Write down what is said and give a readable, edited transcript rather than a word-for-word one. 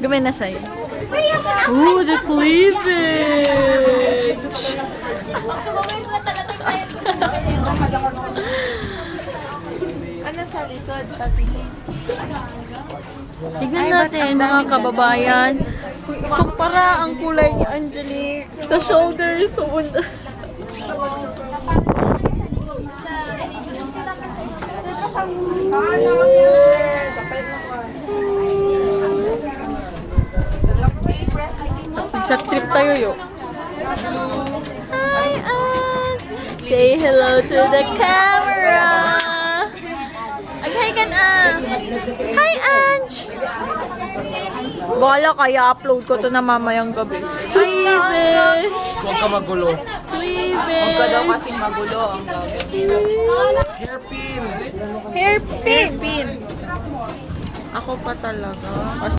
Gawin na sa'yo. Ooh, the cleavage! Ano sa likod? Patingin. Tignan natin mga kababayan. Kumpara ang kulay ni Angelique sa shoulders. Sa trip tayo yo. Hi, Ange! Say hello to the camera! Hi, kan Hi, Ange! Bala kaya upload ko to na mamayang gabi. Cleavage! Huwag ka magulo. Cleavage! Huwag ka daw kasing magulo ang gagawin. Hairpin! Hairpin! Pin. Ako pa talaga.